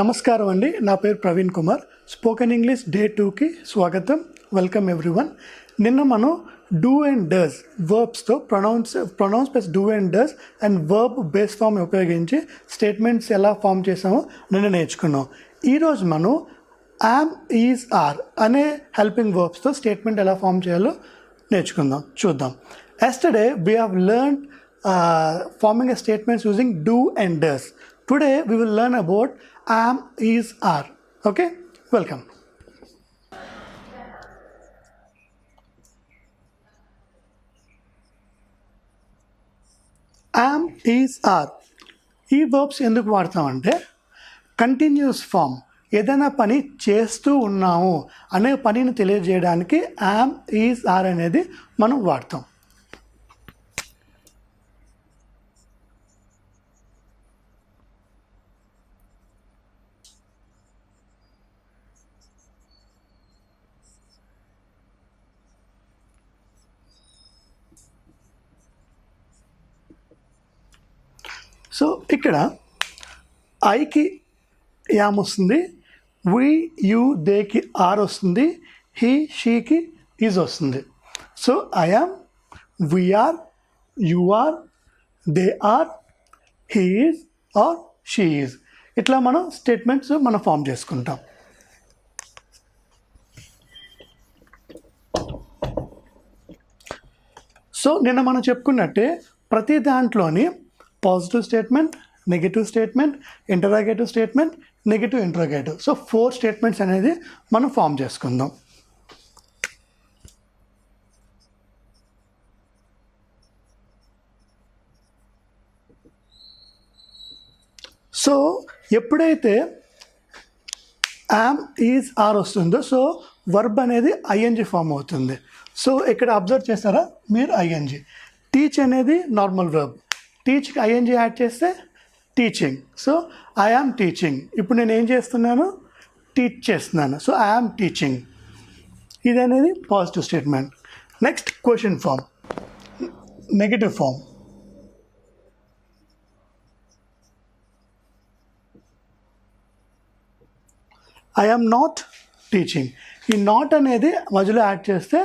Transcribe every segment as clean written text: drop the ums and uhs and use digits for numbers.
నమస్కారం అండి. నా పేరు Praveen Kumar. Spoken English day 2కి స్వాగతం. Welcome everyone. నిన్న మనం డూ అండ్ డస్ వర్బ్స్తో pronouns plus do and does and verb base form ఉపయోగించి స్టేట్మెంట్స్ ఎలా ఫామ్ చేసామో నిన్న నేర్చుకున్నాం. ఈరోజు మనం యామ్, ఈజ్, ఆర్ అనే హెల్పింగ్ వర్బ్స్తో స్టేట్మెంట్ ఎలా ఫామ్ చేయాలో చూద్దాం. Yesterday we have learned forming a statements using do and does. Today we will learn about am, is, are. Okay, welcome. Am, is, are ఈ వర్బ్స్ ఎందుకు వాడతామంటే continuous form, ఏదైనా పని చేస్తూ ఉన్నాము అనే పనిని తెలియజేయడానికి యామ్, ఈజ్, ఆర్ అనేది మనం వాడతాం. సో ఇక్కడ ఐకి యామ్ వస్తుంది, వి, యూ, దేకి ఆర్ వస్తుంది, హీ, షీకి ఈజ్ వస్తుంది. So I am, we are, you are, they are, he is or she is. ఇట్లా మనం స్టేట్మెంట్స్ మనం ఫామ్ చేసుకుంటాం. సో నిన్న మనం చెప్పుకున్నట్టే ప్రతి దాంట్లోని positive statement, negative statement, interrogative statement, negative interrogative, so 4 statements అనేది మనం ఫామ్ చేసుకుందాం. సో ఎప్పుడైతే యామ్, ఈజ్, ఆర్ వస్తుందో సో వర్బ్ అనేది ఐఎన్జి ఫామ్ అవుతుంది. సో ఇక్కడ అబ్జర్వ్ చేస్తారా మీరు ఐఎన్జి. టీచ్ అనేది నార్మల్ వర్బ్, టీచ్కి ఐఎన్జి యాడ్ చేస్తే teaching. So I am teaching. ఇప్పుడు నేను ఏం చేస్తున్నాను, టీచ్ చేస్తున్నాను. So I am teaching. ఇది అనేది positive statement. Next question form, negative form. I am not teaching. ఈ నాట్ అనేది మధ్యలో యాడ్ చేస్తే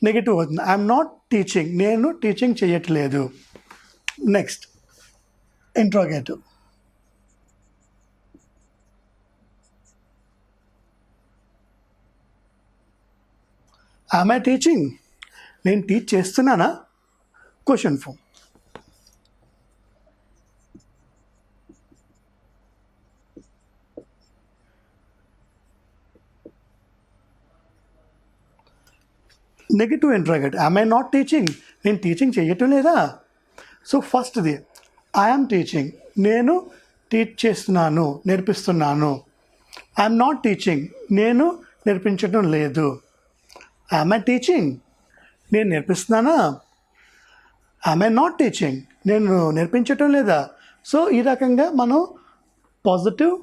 నెగిటివ్ అవుతుంది. ఐఎమ్ నాట్ టీచింగ్, నేను టీచింగ్ చేయట్లేదు. Next interrogative. Am I teaching, నేను టీచ్ చేస్తున్నానా? Question form. Negative interrogative. Am I not teaching, నేను టీచింగ్ చేయటం లేదా? సో ఫస్ట్ది ఐ యామ్ టీచింగ్, నేను టీచ్ చేస్తున్నాను, నేర్పిస్తున్నాను. ఐఎమ్ నాట్ టీచింగ్, నేను నేర్పించడం లేదు. యామ్ ఐ టీచింగ్, నేను నేర్పిస్తున్నానా? యామ్ ఐ నాట్ టీచింగ్, నేను నేర్పించటం లేదా? సో ఈ రకంగా మనం positive,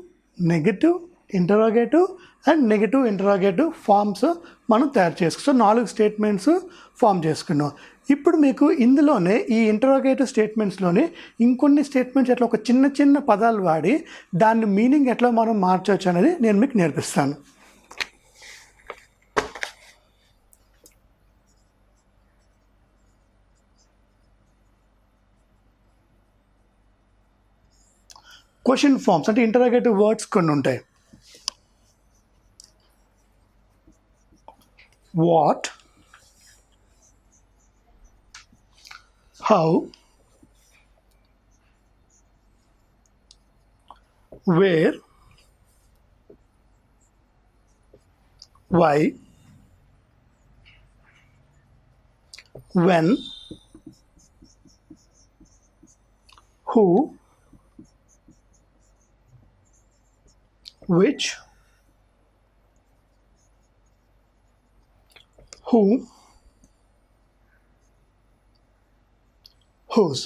negative, interrogative and negative interrogative forms మనం తయారు చేసుకున్నాం. సో 4 స్టేట్మెంట్స్ ఫామ్ చేసుకున్నాం. ఇప్పుడు మీకు ఇందులోనే ఈ ఇంటరాగేటివ్ స్టేట్మెంట్స్లోనే ఇంకొన్ని స్టేట్మెంట్స్ ఎట్లా ఒక చిన్న చిన్న పదాలు వాడి దాని మీనింగ్ ఎట్లా మనం మార్చవచ్చు అనేది నేను మీకు నేర్పిస్తాను. క్వశ్చన్ ఫామ్స్ అంటే ఇంటరాగేటివ్ వర్డ్స్ కొన్ని ఉంటాయి. What, how, where, why, when, who, which, who, whose.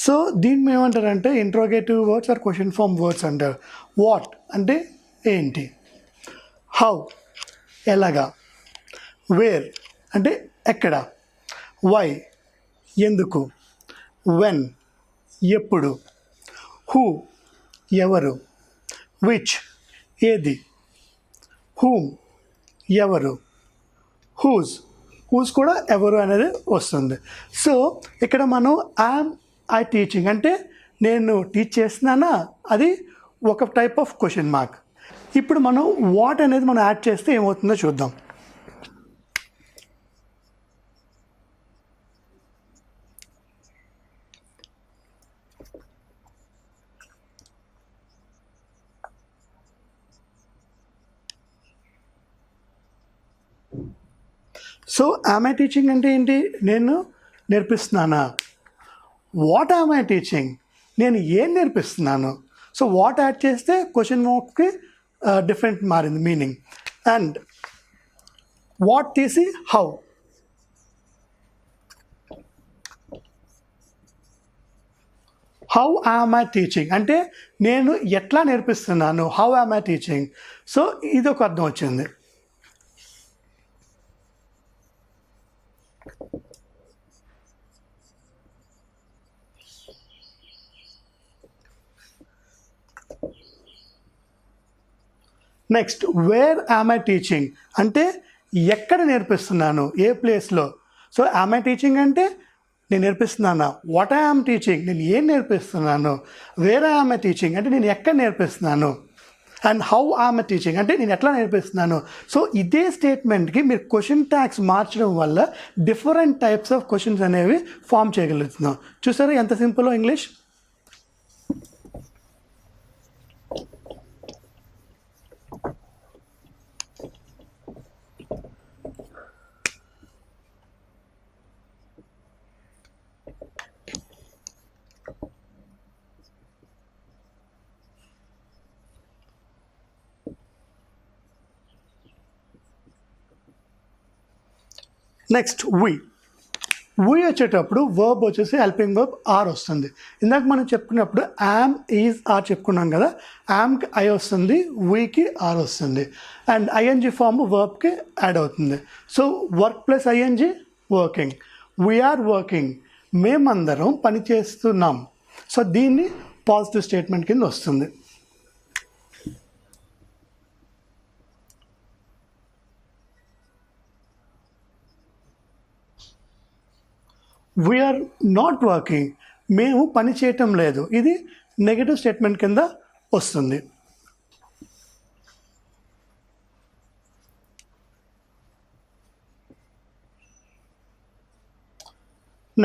So దీన్ని ఏమంటారంటే interrogative words or question form words అంటారు. వాట్ అంటే ఏంటి, హౌ ఎలాగా, వేర్ అంటే ఎక్కడ, వై ఎందుకు, వెన్ ఎప్పుడు, హూ ఎవరు, విచ్ ఏది, హూమ్ ఎవరు, హూస్ కూడా ఎవరు అనేది వస్తుంది. సో ఇక్కడ మనం యామ్ ఐ టీచింగ్ అంటే నేను టీచ్ చేస్తున్నానా, అది ఒక టైప్ ఆఫ్ క్వశ్చన్ మార్క్. ఇప్పుడు మనం వాట్ అనేది మనం యాడ్ చేస్తే ఏమవుతుందో చూద్దాం. సో యామ్ ఐ టీచింగ్ అంటే ఏంటి, నేను నేర్పిస్తున్నానా. వాట్ యామ్ ఐ టీచింగ్, నేను ఏం నేర్పిస్తున్నాను. సో వాట్ యాడ్ చేస్తే క్వశ్చన్ మార్క్కి డిఫరెంట్ మారింది మీనింగ్. అండ్ వాట్ తీసి how, how am I teaching అంటే నేను ఎట్లా నేర్పిస్తున్నాను, how am I teaching. So ఇది ఒక అర్థం వచ్చింది. Next where am I teaching అంటే ఎక్కడ నేర్పిస్తున్నాను, ఏ ప్లేస్లో. సో యామ్ ఐ టీచింగ్ అంటే నేను నేర్పిస్తున్నానా. వాట్ ఐ యామ్ టీచింగ్ నేను ఏం నేర్పిస్తున్నాను. వేర్ యామ్ ఐ టీచింగ్ అంటే నేను ఎక్కడ నేర్పిస్తున్నాను. And how am I teaching అంటే నేను ఎట్లా నేర్పిస్తున్నాను. సో ఇదే స్టేట్మెంట్కి మీరు క్వశ్చన్ ట్యాగ్స్ మార్చడం వల్ల డిఫరెంట్ టైప్స్ ఆఫ్ క్వశ్చన్స్ అనేవి ఫామ్ చేయగలుగుతున్నాం. చూసారా ఎంత సింపుల్ ఇంగ్లీష్. నెక్స్ట్ వి వచ్చేటప్పుడు వర్బ్ వచ్చేసి హెల్పింగ్ వర్బ్ ఆర్ వస్తుంది. ఇందాక మనం చెప్పుకున్నప్పుడు యామ్ ఈజ్ ఆర్ చెప్పుకున్నాం కదా, యామ్కి ఐ వస్తుంది, వీకి ఆర్ వస్తుంది. అండ్ ఐఎన్జి ఫామ్ వర్బ్కి యాడ్ అవుతుంది. So work plus ING working, we are working మేమందరం పని చేస్తున్నాం. సో దీన్ని పాజిటివ్ స్టేట్మెంట్ కింద వస్తుంది. వీఆర్ నాట్ వర్కింగ్ మేము పని చేయటం లేదు, ఇది నెగటివ్ స్టేట్మెంట్ కింద వస్తుంది.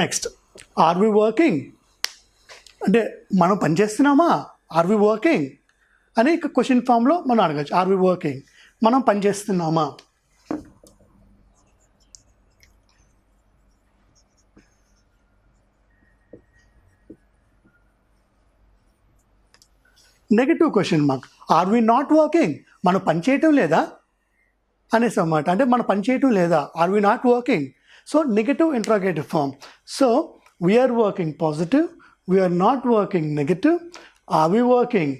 నెక్స్ట్ ఆర్ వి వర్కింగ్ అంటే మనం పని చేస్తున్నామా, ఆర్ వి వర్కింగ్ అని క్వశ్చన్ ఫామ్లో మనం అడగచ్చు. ఆర్ వి వర్కింగ్ మనం పని చేస్తున్నామా. Negative question mark are we not working మనం పని చేయటం లేదా అనేసి అన్నమాట. అంటే మనం పని చేయటం లేదా, are we not working. So negative interrogative form. So we are working positive, we are not working negative, are we working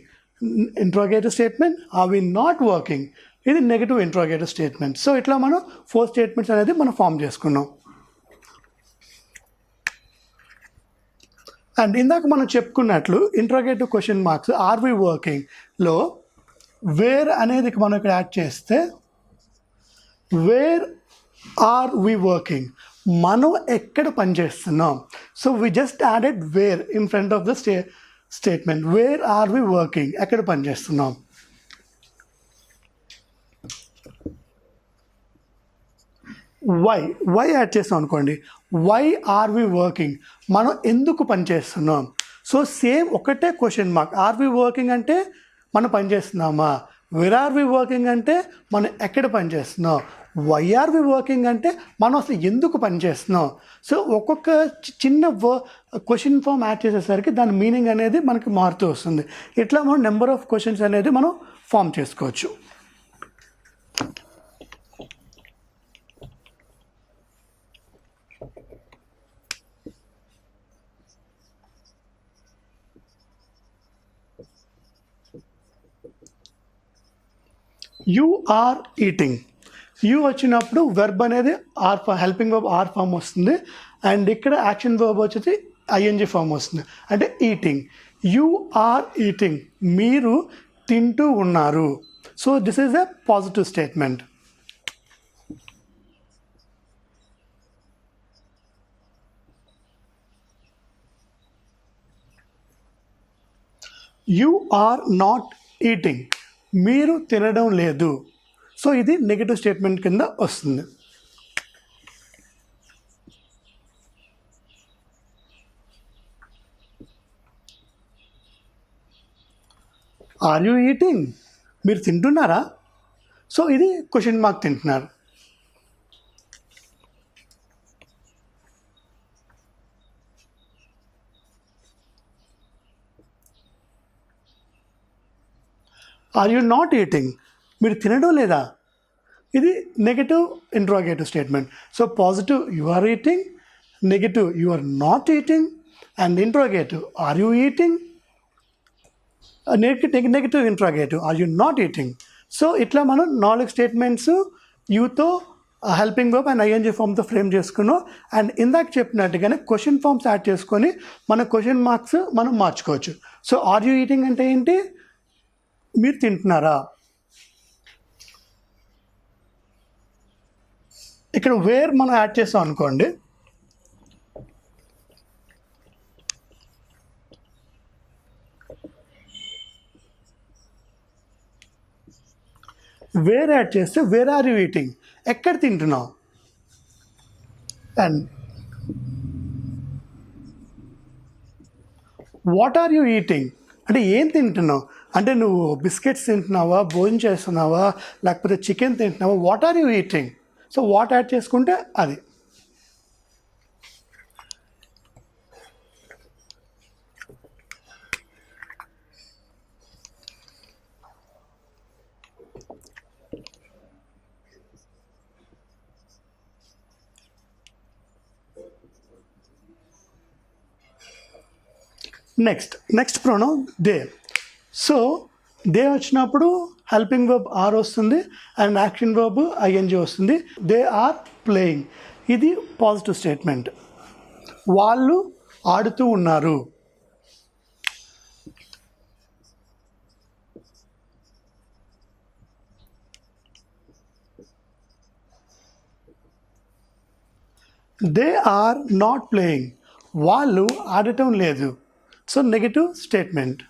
interrogative statement, are we not working ఇది నెగటివ్ ఇంట్రాగేటివ్ స్టేట్మెంట్. సో ఇట్లా మనం 4 స్టేట్మెంట్స్ అనేది మనం ఫామ్ చేసుకున్నాం. And ఇందాక మనం చెప్పుకున్నట్లు interrogative question marks are we వర్కింగ్లో వేర్ అనేది మనం ఇక్కడ యాడ్ చేస్తే వేర్ ఆర్ వి వర్కింగ్ మనం ఎక్కడ పనిచేస్తున్నాం. So we just added where in front of the statement. Where are we working ఎక్కడ పనిచేస్తున్నాం. వై యాడ్ చేస్తాం అనుకోండి, వై ఆర్ వి వర్కింగ్ మనం ఎందుకు పనిచేస్తున్నాం. సో సేమ్ ఒకటే question mark. Are we working అంటే మనం పనిచేస్తున్నామా, వేర్ ఆర్ వి వర్కింగ్ అంటే మనం ఎక్కడ పనిచేస్తున్నాం, వై ఆర్ వి వర్కింగ్ అంటే మనం అసలు ఎందుకు పనిచేస్తున్నాం. సో ఒక్కొక్క చిన్న క్వశ్చన్ ఫామ్ యాడ్ చేసేసరికి దాని మీనింగ్ అనేది మనకి మారుతూ వస్తుంది. ఇట్లా మనం నెంబర్ ఆఫ్ క్వశ్చన్స్ అనేది మనం ఫామ్ చేసుకోవచ్చు. You are eating. యు వచ్చినప్పుడు వెర్బ్ అనేది are form, helping verb are form వస్తుంది. అండ్ ఇక్కడ యాక్షన్ వర్బ్ వచ్చేసి ఐఎన్జి ఫామ్ వస్తుంది, అంటే ఈటింగ్. యు ఆర్ ఈటింగ్ మీరు తింటూ ఉన్నారు. So this is a positive statement. You are not eating, మీరు తినడం లేదు. సో ఇది నెగటివ్ స్టేట్మెంట్ కింద వస్తుంది. ఆర్ యూ ఈటింగ్, మీరు తింటున్నారా? సో ఇది క్వశ్చన్ మార్క్ తింటున్నారు. ఆర్ యూ నాట్ ఈటింగ్, మీరు తినడం లేదా? ఇది negative interrogative statement. So positive you are eating, negative you are not eating, and interrogative are you eating, negative interrogative are you not eating. So ఇట్లా మనం 4 statements యూతో helping verb and ING ఫామ్తో frame చేసుకున్నాం. And ఇందాక చెప్పినట్టుగానే question forms add చేసుకొని మన question marks మనం మార్చుకోవచ్చు. సో ఆర్ యూ ఈటింగ్ అంటే ఏంటి? మీరు తింటున్నారా? ఇక్కడ వేర్ మనం యాడ్ చేస్తాం అనుకోండి, వేర్ యాడ్ చేస్తే వేర్ ఆర్ యూ ఈటింగ్, ఎక్కడ తింటున్నావు. And what are you eating అంటే ఏం తింటున్నావు, అంటే నువ్వు బిస్కెట్స్ తింటున్నావా, భోజనం చేస్తున్నావా, లేకపోతే చికెన్ తింటున్నావా, what are you eating. So what add చేసుకుంటే అది. Next pronoun they. So they వచ్చినప్పుడు హెల్పింగ్ వర్బ్ ఆర్ వస్తుంది అండ్ యాక్షన్ వర్బ్ ఐఎన్జీ వస్తుంది. దే ఆర్ ప్లేయింగ్, ఇది పాజిటివ్ స్టేట్మెంట్. వాళ్ళు ఆడుతూ ఉన్నారు. దే ఆర్ నాట్ ప్లేయింగ్, వాళ్ళు ఆడటం లేదు. So negative statement.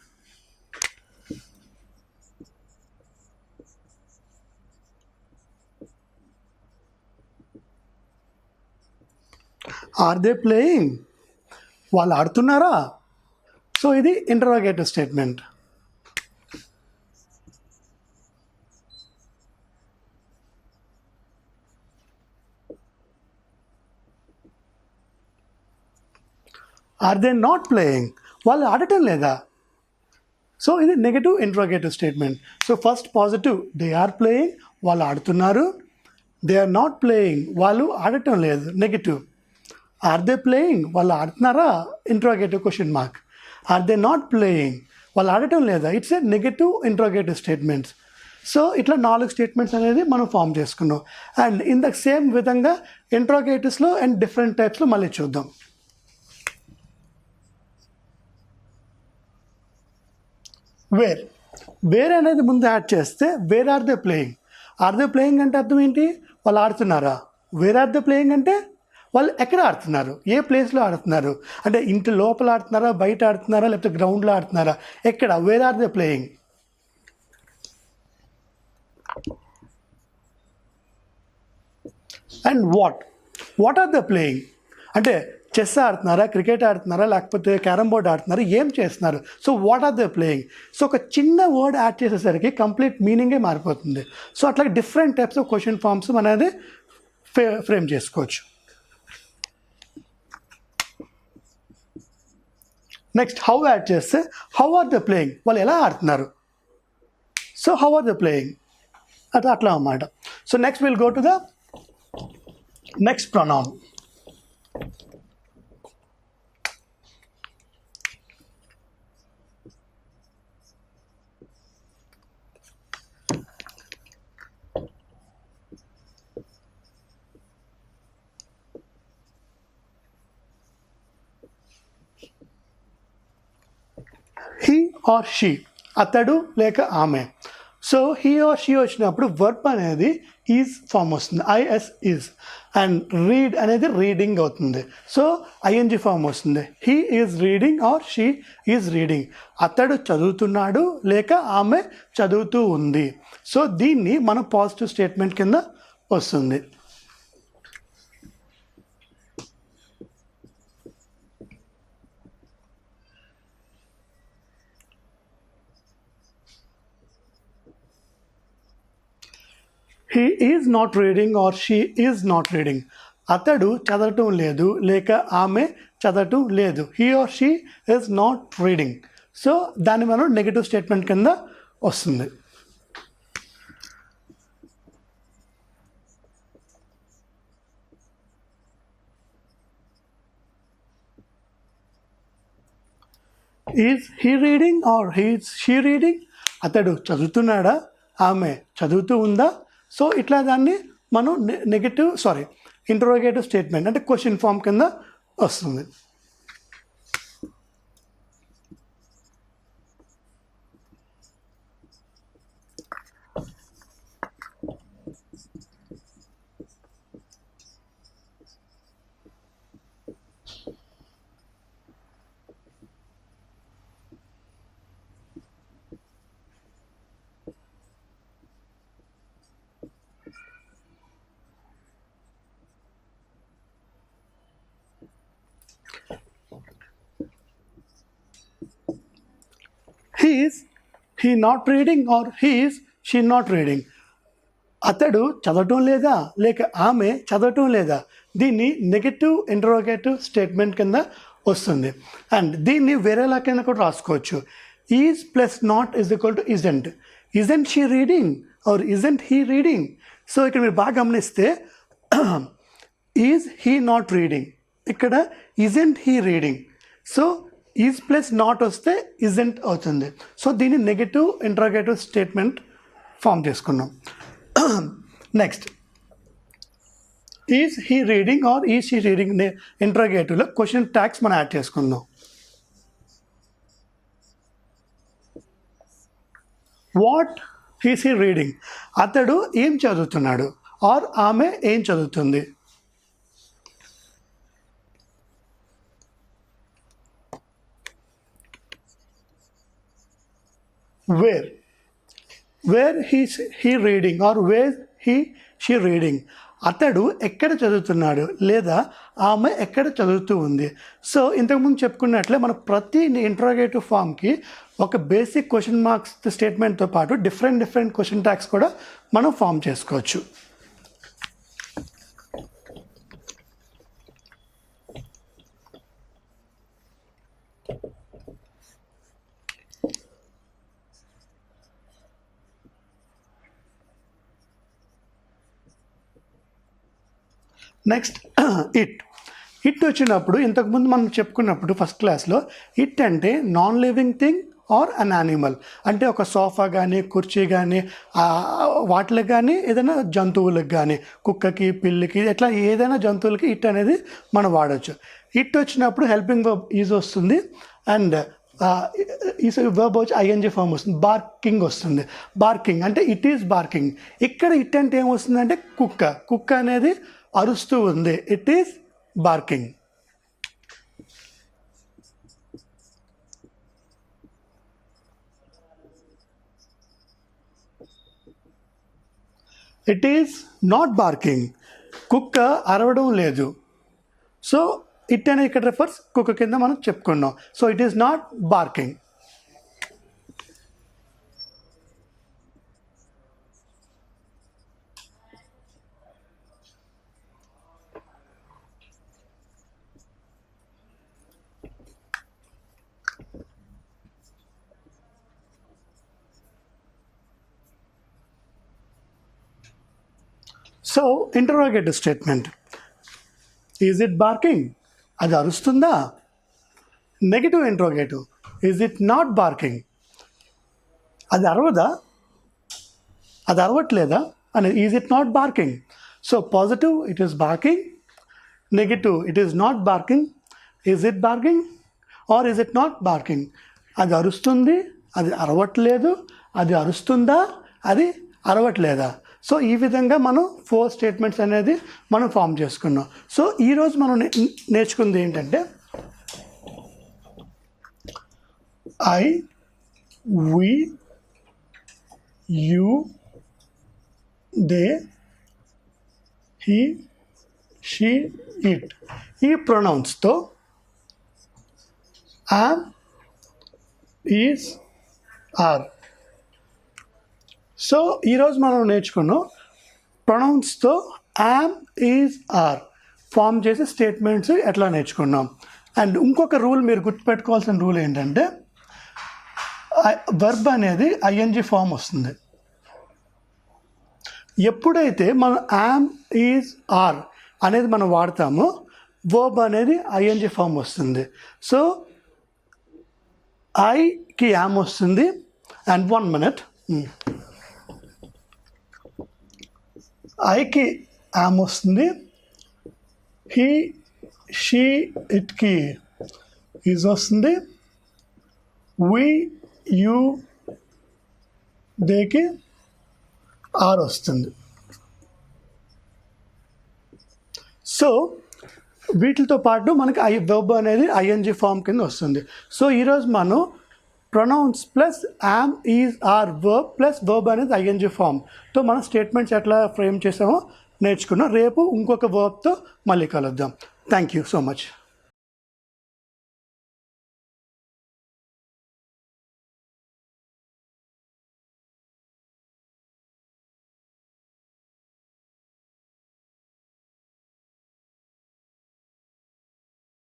Are they playing, వాళ్ళు ఆడుతున్నారా? సో ఇది interrogative statement. Are they not playing, వాళ్ళు ఆడటం లేదా? సో ఇది negative interrogative statement. So first positive they are playing, వాళ్ళు ఆడుతున్నారు. దే ఆర్ నాట్ ప్లేయింగ్, వాళ్ళు ఆడటం లేదు, నెగటివ్. ఆర్ దే ప్లేయింగ్, వాళ్ళు ఆడుతున్నారా, interrogative question mark. Are they not playing, వాళ్ళు ఆడటం లేదా, it's a negative interrogative statements. So ఇట్లా 4 స్టేట్మెంట్స్ అనేది మనం ఫామ్ చేసుకున్నాం. అండ్ ఇన్ ద సేమ్ విధంగా ఇంట్రాగేటివ్స్లో అండ్ డిఫరెంట్ టైప్స్లో మళ్ళీ చూద్దాం. వేర్ అనేది ముందు యాడ్ చేస్తే where are they playing. Are they playing అంటే అర్థం ఏంటి? వాళ్ళు ఆడుతున్నారా. వేర్ ఆర్ దే ప్లేయింగ్ అంటే వాళ్ళు ఎక్కడ ఆడుతున్నారు, ఏ ప్లేస్లో ఆడుతున్నారు, అంటే ఇంటి లోపల ఆడుతున్నారా, బయట ఆడుతున్నారా, లేకపోతే గ్రౌండ్లో ఆడుతున్నారా, ఎక్కడ. Where are they playing. And what are they playing అంటే చెస్ ఆడుతున్నారా, క్రికెట్ ఆడుతున్నారా, లేకపోతే క్యారమ్ బోర్డ్ ఆడుతున్నారా, ఏం చేస్తున్నారు. So what are they playing. So ఒక చిన్న వర్డ్ యాడ్ చేసేసరికి కంప్లీట్ మీనింగే మారిపోతుంది. సో అట్లా different types of question forms అనేది ఫ్రేమ్ చేసుకోవచ్చు. నెక్స్ట్ హౌ యాడ్ చేస్తే హౌ ఆర్ దే ప్లేయింగ్, వాళ్ళు ఎలా ఆడుతున్నారు. So how are they playing అట్లా అన్నమాట. So next will go to the next pronoun. he or she, అతడు లేక ఆమె. సో హీ ఆర్ షీ వచ్చినప్పుడు వర్బ్ అనేది ఈజ్ ఫామ్ వస్తుంది, ఐఎస్ ఈజ్. అండ్ రీడ్ అనేది రీడింగ్ అవుతుంది, సో ఐఎన్జి ఫామ్ వస్తుంది. He is reading are she is reading. అతడు చదువుతున్నాడు లేక ఆమె చదువుతూ ఉంది. సో దీన్ని మనం పాజిటివ్ స్టేట్మెంట్ కింద వస్తుంది. He is not reading are she is not reading. అతడు చదవటం లేదు లేక ఆమె చదవటం లేదు. He or she is not reading. So దాన్ని మనం నెగిటివ్ స్టేట్మెంట్ కింద వస్తుంది. Is he reading or is she reading? అతడు చదువుతున్నాడా, ఆమె చదువుతూ ఉందా? సో ఇట్లా దాన్ని మనం ఇంటరోగేటివ్ స్టేట్మెంట్ అంటే క్వశ్చన్ ఫామ్ కింద వస్తుంది. He not reading or she not reading. అతడు చదవటం లేదా లేక ఆమె చదవటం లేదా? దీన్ని నెగటివ్ ఇంటరోగేటివ్ స్టేట్మెంట్ కింద వస్తుంది. అండ్ దీన్ని వేరేలా కింద కూడా రాసుకోవచ్చు. Is plus not is equal to isn't. Isn't she reading or isn't he reading? So ఇక్కడ మీరు బాగా గమనిస్తే ఈజ్ హీ నాట్ రీడింగ్, ఇక్కడ isn't he reading. So is plus not వస్తే ఇజెంట్ అవుతుంది. సో దీన్ని నెగటివ్ ఇంటరోగేటివ్ స్టేట్మెంట్ ఫామ్ చేసుకున్నాం. Next, is he reading or is she reading ఇంటరోగేటివ్లో క్వశ్చన్ ట్యాగ్స్ మనం యాడ్ చేసుకుందాం. What is he reading? అతడు ఏం చదువుతున్నాడు ఆర్ ఆమె ఏం చదువుతుంది? Where he reading are where she reading? అతడు ఎక్కడ చదువుతున్నాడు లేదా ఆమె ఎక్కడ చదువుతూ ఉంది? సో ఇంతకుముందు చెప్పుకున్నట్లే మనం ప్రతి ఇంటరోగేటివ్ ఫామ్కి ఒక బేసిక్ క్వశ్చన్ మార్క్స్ స్టేట్మెంట్తో పాటు డిఫరెంట్ క్వశ్చన్ ట్యాగ్స్ కూడా మనం ఫామ్ చేసుకోవచ్చు. నెక్స్ట్, ఇట్ వచ్చినప్పుడు ఇంతకుముందు మనం చెప్పుకున్నప్పుడు ఫస్ట్ క్లాస్లో ఇట్ అంటే non living thing or an animal. అంటే ఒక సోఫా కానీ కుర్చీ కానీ వాటికి కానీ ఏదైనా జంతువులకు కానీ కుక్కకి పిల్లికి ఇట్లా ఏదైనా జంతువులకి ఇట్ అనేది మనం వాడచ్చు. ఇట్ వచ్చినప్పుడు హెల్పింగ్ వర్బ్ ఈజ్ వస్తుంది అండ్ ఈ వర్బ్ వచ్చి ఐఎన్జీ ఫామ్ వస్తుంది. బార్కింగ్ వస్తుంది. బార్కింగ్ అంటే ఇట్ ఈజ్ బార్కింగ్. ఇక్కడ ఇట్ అంటే ఏమొస్తుంది అంటే కుక్క అనేది అరుస్తూ ఉంది. It is barking. It is not barking. కుక్క అరవడం లేదు. సో ఇట్ అనేది ఇక్కడ రిఫర్స్ కుక్క కింద మనం చెప్పుకున్నాం. So it is not barking. So interrogative statement, is it barking? అది అరుస్తుందా? Negative interrogative, is it not barking? అది అరవదా? అది అరవట్లేదా అని is it not barking. So positive it is barking, negative it is not barking. Is it barking or is it not barking? అది అరుస్తుంది అది అరవట్లేదు, అది అరుస్తుందా, అది అరవట్లేదా. సో ఈ విధంగా మనం 4 స్టేట్మెంట్స్ అనేది మనం ఫామ్ చేసుకున్నాం. సో ఈరోజు మనం నేర్చుకుంది ఏంటంటే I, we, you, they, he, she, it ఈ ప్రొనౌన్స్తో am, is, are. సో ఈరోజు మనం నేర్చుకున్నాం ప్రొనౌన్స్తో am, is, are ఫామ్ చేసే స్టేట్మెంట్స్ ఎట్లా నేర్చుకున్నాం. అండ్ ఇంకొక రూల్ మీరు గుర్తుపెట్టుకోవాల్సిన రూల్ ఏంటంటే వర్బ్ అనేది ఐఎన్జి ఫామ్ వస్తుంది. ఎప్పుడైతే మనం am, is, are అనేది మనం వాడతామో వర్బ్ అనేది ఐఎన్జి ఫామ్ వస్తుంది. సో ఐకి యామ్ వస్తుంది. అండ్ 1 minute, ఐకి యామ్ వస్తుంది. హీ, షీ, ఇట్కి ఈజ్ వస్తుంది. వి, యూ, దేకి ఆర్ వస్తుంది. సో వీటితో పాటు మనకి వెర్బ్ అనేది ఐఎన్జి ఫామ్ కింద వస్తుంది. సో ఈరోజు మనం pronouns plus am, is, are verb plus verb అనేది ఐఎన్జి ఫామ్తో మనం స్టేట్మెంట్స్ ఎట్లా ఫ్రేమ్ చేసామో నేర్చుకున్నాం. రేపు ఇంకొక వర్బ్తో మళ్ళీ కలుద్దాం. Thank you so much.